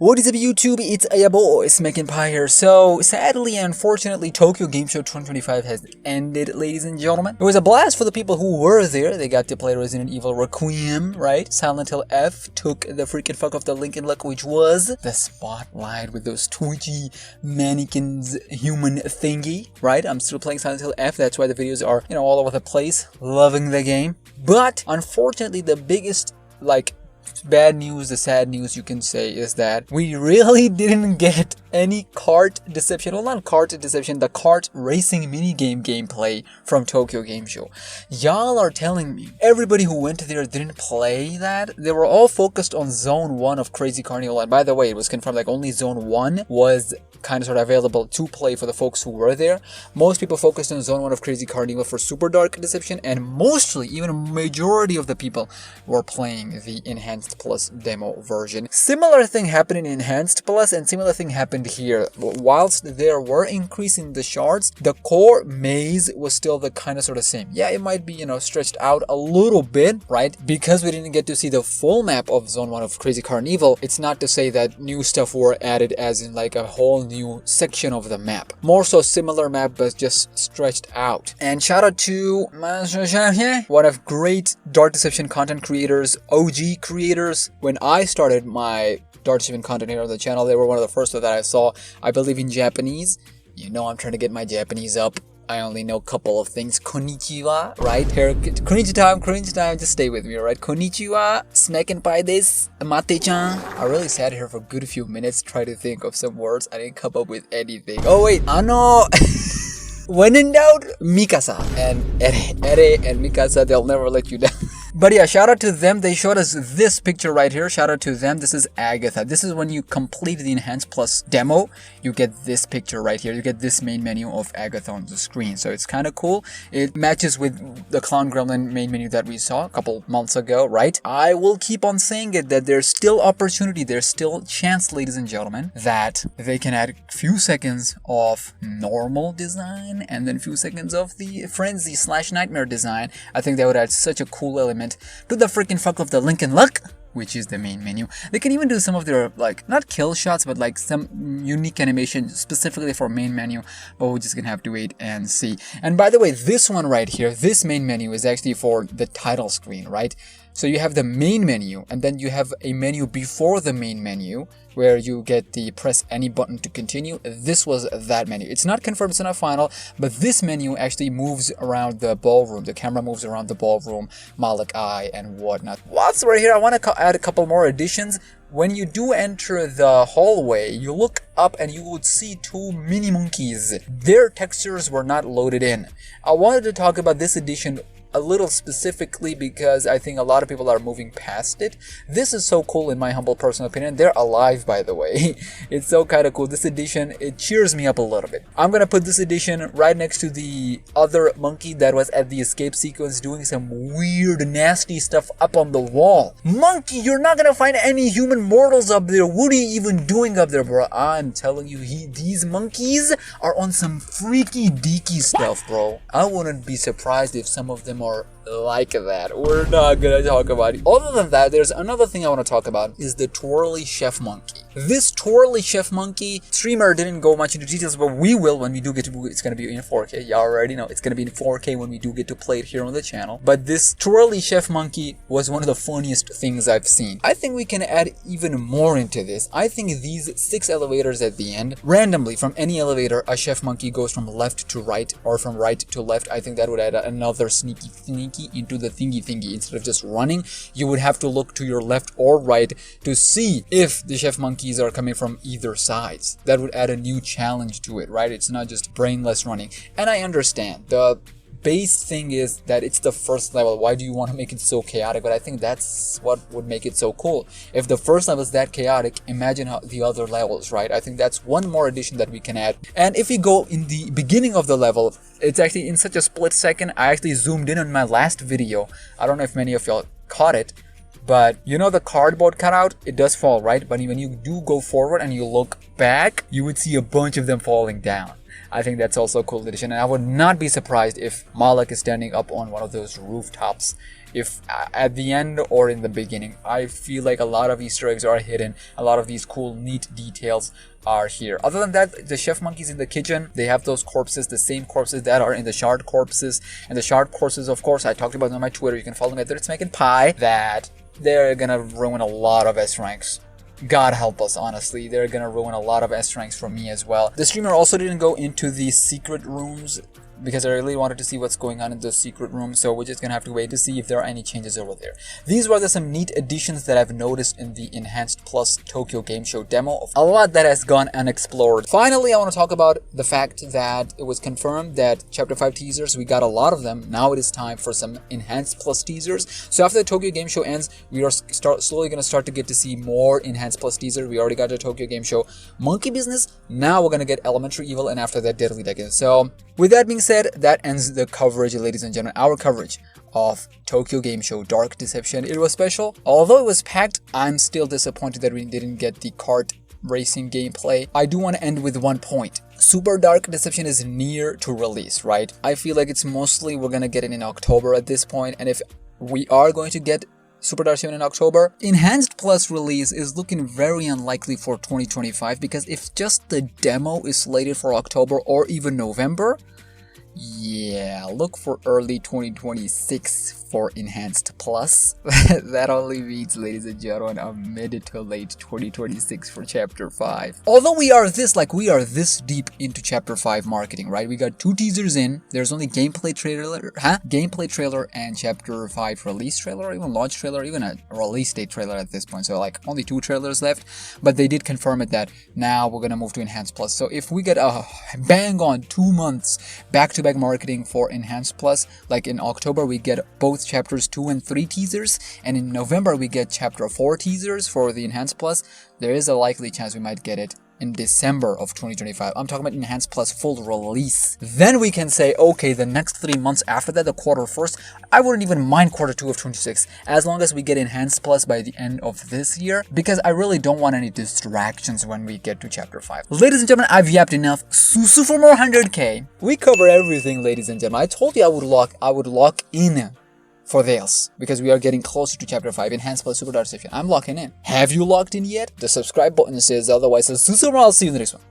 What is up YouTube, it's your boy SmackNPie here. So sadly and unfortunately Tokyo Game Show 2025 has ended, ladies and gentlemen. It was a blast for the people who were there. They got to play Resident Evil Requiem, right? Silent Hill F took the freaking fuck off the Lincoln Luck, which was the spotlight with those twitchy mannequins human thingy, right? I'm still playing Silent Hill F, that's why the videos are, all over the place. Loving the game. But unfortunately the biggest, bad news, the sad news you can say, is that we really didn't get any cart deception, well, not cart deception, the cart racing minigame gameplay from Tokyo Game Show. Y'all are telling me everybody who went there didn't play that? They were all focused on Zone 1 of Crazy Carnival, and by the way, it was confirmed only Zone 1 was kind of sort of available to play for the folks who were there. Most people focused on Zone 1 of Crazy Carnival for Super Dark Deception, and mostly, even a majority of the people were playing the Enhanced Plus demo version. Similar thing happened in Enhanced Plus, and similar thing happened here. Whilst there were increasing the shards, the core maze was still the kind of sort of same. Yeah, it might be, stretched out a little bit, right? Because we didn't get to see the full map of Zone 1 of Crazy Carnival, it's not to say that new stuff were added as in a whole new section of the map. More so similar map, but just stretched out. And shout out to one of great Dark Deception content creators, OG creators. When I started my Dark Deception content here on the channel, they were one of the first that I saw, I believe, in Japanese. I'm trying to get my Japanese up. I only know a couple of things. Konnichiwa, right? Here, cringe time, just stay with me, alright? Konnichiwa, SmackNPie desu, Mate-chan. I really sat here for a good few minutes trying to think of some words. I didn't come up with anything. Oh wait, when in doubt, Mikasa and Ere and Mikasa, they'll never let you down. But yeah, shout out to them. They showed us this picture right here. Shout out to them. This is Agatha. This is when you complete the Enhanced Plus demo. You get this picture right here. You get this main menu of Agatha on the screen. So it's kind of cool. It matches with the Clown Gremlin main menu that we saw a couple months ago, right? I will keep on saying it, that there's still opportunity. There's still chance, ladies and gentlemen, that they can add a few seconds of normal design and then a few seconds of the Frenzy / Nightmare design. I think that would add such a cool element to the freaking fuck of the Lincoln Luck, which is the main menu. They can even do some of their, not kill shots, but some unique animation specifically for main menu, but we're just gonna have to wait and see. And by the way, this one right here, this main menu is actually for the title screen, right? So you have the main menu, and then you have a menu before the main menu, where you get the press any button to continue. This was that menu. It's not confirmed, it's not final, but this menu actually moves around the ballroom. The camera moves around the ballroom, Malik Eye, and whatnot. Whilst we're here, I want to add a couple more additions. When you do enter the hallway, you look up and you would see two mini monkeys. Their textures were not loaded in. I wanted to talk about this addition a little specifically because I think a lot of people are moving past it. This is so cool in my humble personal opinion. They're alive, by the way. It's so kind of cool. This edition, it cheers me up a little bit. I'm gonna put this edition right next to the other monkey that was at the escape sequence doing some weird nasty stuff up on the wall. Monkey, you're not gonna find any human mortals up there. What are you even doing up there, bro? I'm telling you, these monkeys are on some freaky deaky stuff, bro. I wouldn't be surprised if some of them are like that. We're not gonna talk about it. Other than that, there's another thing I want to talk about, is the twirly chef monkey. This twirly chef monkey, streamer didn't go much into details, but we will when we do get to, it's gonna be in 4K. You already know it's gonna be in 4K when we do get to play it here on the channel. But this twirly chef monkey was one of the funniest things I've seen. I think we can add even more into this. I think these 6 elevators at the end, randomly from any elevator, a chef monkey goes from left to right or from right to left. I think that would add another sneaky into the thingy. Instead of just running, you would have to look to your left or right to see if the chef monkeys are coming from either sides. That would add a new challenge to it, right? It's not just brainless running. And I understand the base thing is that it's the first level. Why do you want to make it so chaotic? But I think that's what would make it so cool. If the first level is that chaotic, imagine how the other levels, right? I think that's one more addition that we can add. And if we go in the beginning of the level, it's actually in such a split second. I actually zoomed in on my last video. I don't know if many of y'all caught it, but the cardboard cutout, it does fall, right? But when you do go forward and you look back, you would see a bunch of them falling down. I think that's also a cool addition, and I would not be surprised if Malik is standing up on one of those rooftops if at the end or in the beginning. I feel like a lot of Easter eggs are hidden. A lot of these cool, neat details are here. Other than that, the chef monkeys in the kitchen, they have those corpses, the same corpses that are in the shard corpses. And the shard corpses, of course, I talked about them on my Twitter. You can follow me at SmackNPie. That they're gonna ruin a lot of S ranks. God help us, honestly. They're gonna ruin a lot of S ranks for me as well. The streamer also didn't go into the secret rooms because I really wanted to see what's going on in those secret rooms, so we're just gonna have to wait to see if there are any changes over there. These were some neat additions that I've noticed in the Enhanced Plus Tokyo Game Show demo. A lot that has gone unexplored. Finally, I want to talk about the fact that it was confirmed that Chapter 5 teasers, we got a lot of them. Now it is time for some Enhanced Plus teasers. So after the Tokyo Game Show ends, we are slowly gonna start to get to see more Enhanced Plus teasers. We already got the Tokyo Game Show Monkey Business. Now we're gonna get Elementary Evil, and after that, Deadly Decadence. So with that being said, that ends the coverage, ladies and gentlemen, our coverage of Tokyo Game Show Dark Deception. It was special. Although it was packed, I'm still disappointed that we didn't get the kart racing gameplay. I do want to end with one point. Super Dark Deception is near to release, right? I feel like it's mostly we're gonna get it in October at this point, and if we are going to get Super Dark Deception in October, Enhanced Plus release is looking very unlikely for 2025, because if just the demo is slated for October or even November, yeah, look for early 2026 for Enhanced Plus. That only means, ladies and gentlemen, a mid to late 2026 for Chapter 5. Although we are this deep into Chapter 5 marketing, right? We got 2 teasers in. There's only gameplay trailer and Chapter 5 release trailer, or even launch trailer, even a release date trailer at this point. So like only 2 trailers left, but they did confirm it that now we're gonna move to Enhanced Plus. So if we get a bang on 2 months back-to-back marketing for Enhanced Plus, like in October we get both chapters 2 and 3 teasers, and in November we get chapter 4 teasers for the Enhanced Plus, there is a likely chance we might get it in December of 2025. I'm talking about Enhanced Plus full release. Then we can say, okay, the next 3 months after that, the quarter first, I wouldn't even mind quarter 2 of 26, as long as we get Enhanced Plus by the end of this year, because I really don't want any distractions when we get to Chapter 5. Ladies and gentlemen, I've yapped enough. Susu for more 100k. We cover everything, ladies and gentlemen. I told you I would lock in for this, because we are getting closer to Chapter 5, Enhanced Plus Super Dark Deception. I'm locking in. Have you locked in yet? The subscribe button says otherwise. So I'll see you in the next one.